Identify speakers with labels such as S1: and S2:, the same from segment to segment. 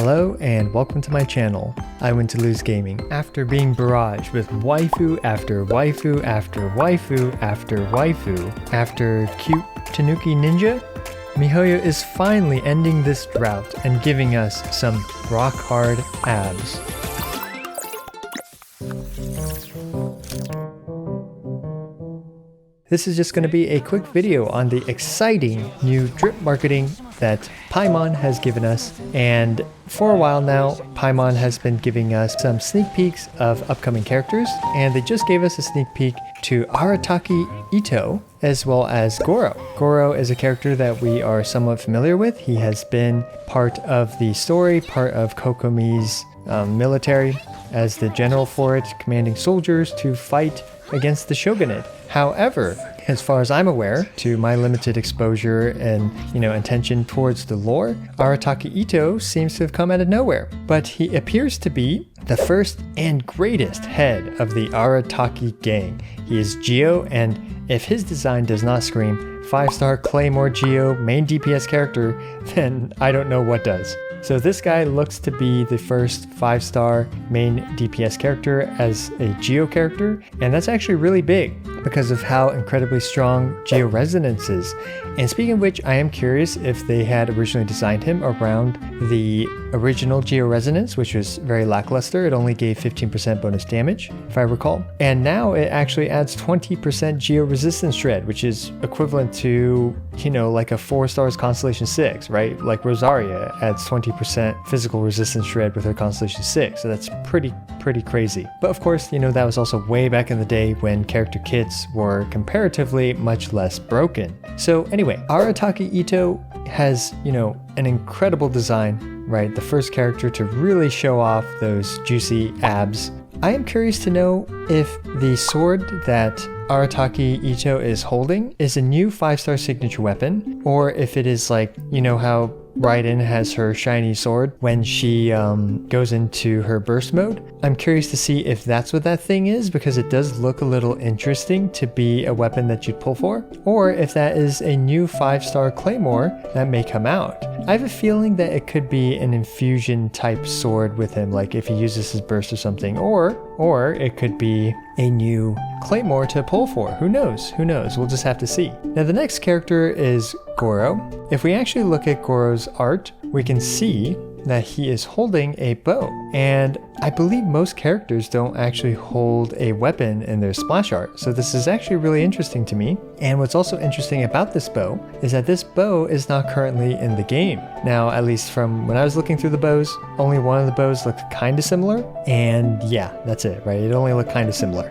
S1: Hello and welcome to my channel. I went to lose gaming after being barraged with waifu after waifu after waifu after waifu. After cute Tanuki Ninja, Mihoyo is finally ending this drought and giving us some rock hard abs. This is just going to be a quick video on the exciting new drip marketing that Paimon has given us, and for a while now Paimon has been giving us some sneak peeks of upcoming characters, and they just gave us a sneak peek to Arataki Ito as well as Goro. Goro is a character that we are somewhat familiar with. He has been part of the story, part of Kokomi's military as the general for it, commanding soldiers to fight against the shogunate. However, as far as I'm aware, to my limited exposure and, attention towards the lore, Arataki Ito seems to have come out of nowhere. But he appears to be the first and greatest head of the Arataki gang. He is Geo, and if his design does not scream 5-star Claymore Geo main DPS character, then I don't know what does. So this guy looks to be the first 5-star main DPS character as a Geo character, and that's actually really big because of how incredibly strong Geo Resonance is. And speaking of which, I am curious if they had originally designed him around the original Geo Resonance, which was very lackluster. It only gave 15% bonus damage, if I recall. And now it actually adds 20% Geo Resistance Shred, which is equivalent to, like a 4-star Constellation 6, right? Like Rosaria adds 20% physical resistance shred with her Constellation 6, so that's pretty crazy. But of course, that was also way back in the day when character kits were comparatively much less broken. So anyway, Arataki Ito has, an incredible design, right? The first character to really show off those juicy abs. I am curious to know if the sword that Arataki Ito is holding is a new 5-star signature weapon, or if it is like, how Raiden has her shiny sword when she goes into her burst mode. I'm curious to see if that's what that thing is, because it does look a little interesting to be a weapon that you'd pull for, or if that is a new 5-star claymore that may come out. I have a feeling that it could be an infusion type sword with him, like if he uses his burst or something, or it could be a new claymore to pull for. Who knows? We'll just have to see. Now the next character is Goro. If we actually look at Goro's art, we can see that he is holding a bow, and I believe most characters don't actually hold a weapon in their splash art, so this is actually really interesting to me. And what's also interesting about this bow is that this bow is not currently in the game. Now, at least from when I was looking through the bows, only one of the bows looked kind of similar, and yeah, that's it, right? It only looked kind of similar,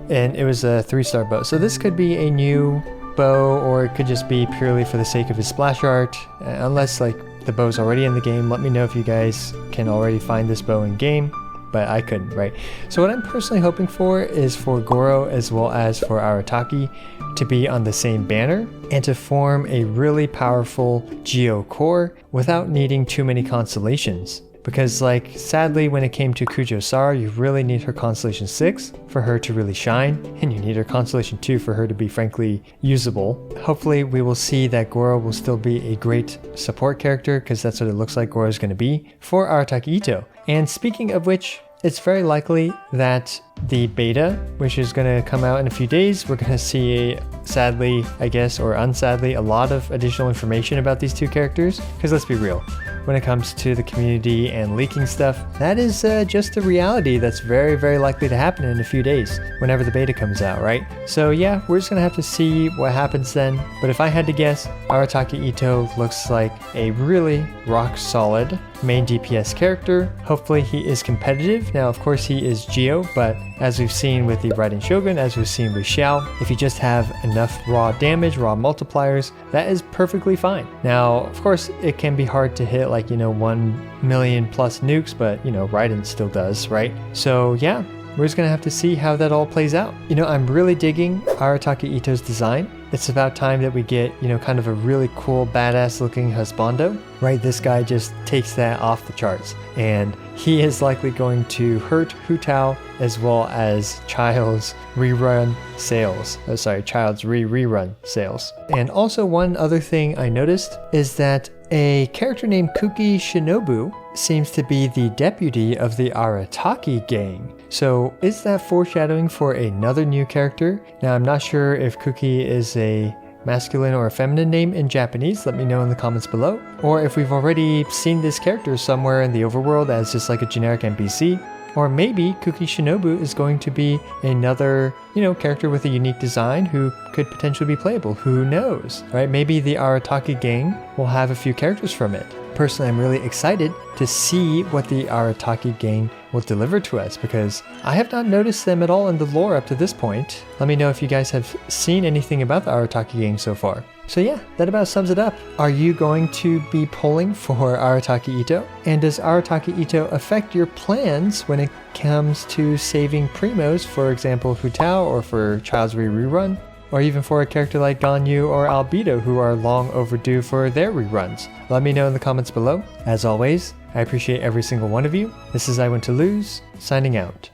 S1: and it was a 3-star bow. So this could be a new bow, or it could just be purely for the sake of his splash art, unless like the bow's already in the game. Let me know if you guys can already find this bow in game, but I couldn't, right? So what I'm personally hoping for is for Goro as well as for Arataki to be on the same banner and to form a really powerful Geo core without needing too many constellations. Because sadly, when it came to Kujo-Sara, you really need her Constellation 6 for her to really shine, and you need her Constellation 2 for her to be frankly usable. Hopefully we will see that Goro will still be a great support character, because that's what it looks like Goro is going to be for Arataki Ito. And speaking of which, it's very likely that the beta, which is going to come out in a few days, we're going to see, sadly, I guess, or unsadly, a lot of additional information about these two characters. Because let's be real, when it comes to the community and leaking stuff, that is just a reality that's very likely to happen in a few days whenever the beta comes out, right? So yeah, we're just going to have to see what happens then. But if I had to guess, Arataki Ito looks like a really rock solid main DPS character. Hopefully he is competitive. Now, of course, he is Geo, but as we've seen with the Raiden Shogun, as we've seen with Xiao, if you just have enough raw damage, raw multipliers, that is perfectly fine. Now, of course, it can be hard to hit 1 million plus nukes, but Raiden still does, right? So yeah, we're just gonna have to see how that all plays out. I'm really digging Arataki Ito's design. It's about time that we get, kind of a really cool, badass looking husbando, right? This guy just takes that off the charts, and he is likely going to hurt Hu Tao as well as Child's rerun sales. Child's rerun sales. And also one other thing I noticed is that A character named Kuki Shinobu seems to be the deputy of the Arataki gang. So is that foreshadowing for another new character? Now I'm not sure if Kuki is a masculine or a feminine name in Japanese, let me know in the comments below. Or if we've already seen this character somewhere in the overworld as just like a generic NPC. Or maybe Kuki Shinobu is going to be another, character with a unique design who could potentially be playable. Who knows, right? Maybe the Arataki gang will have a few characters from it. Personally, I'm really excited to see what the Arataki gang will deliver to us because I have not noticed them at all in the lore up to this point. Let me know if you guys have seen anything about the Arataki gang so far. So yeah, that about sums it up. Are you going to be polling for Arataki Itto? And does Arataki Itto affect your plans when it comes to saving primos, for example Hutao or for Child's Rerun? Or even for a character like Ganyu or Albedo who are long overdue for their reruns? Let me know in the comments below. As always, I appreciate every single one of you. This is I Want to Lose, signing out.